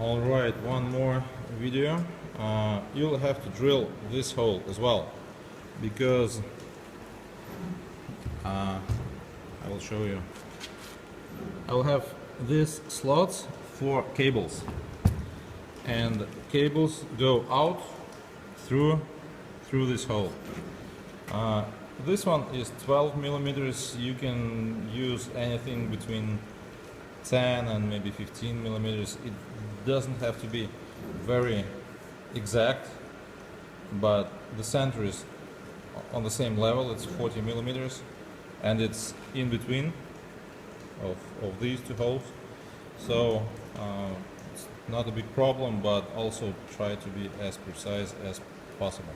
Alright, one more video. You'll have to drill this hole as well, because I will show you. I will have these slots for cables, and cables go out through this hole. This one is 12 millimeters. You can use anything between 10 and maybe 15 millimeters. It doesn't have to be very exact, but the center is on the same level. It's 40 millimeters, and it's in between of these two holes, so it's not a big problem, but also try to be as precise as possible.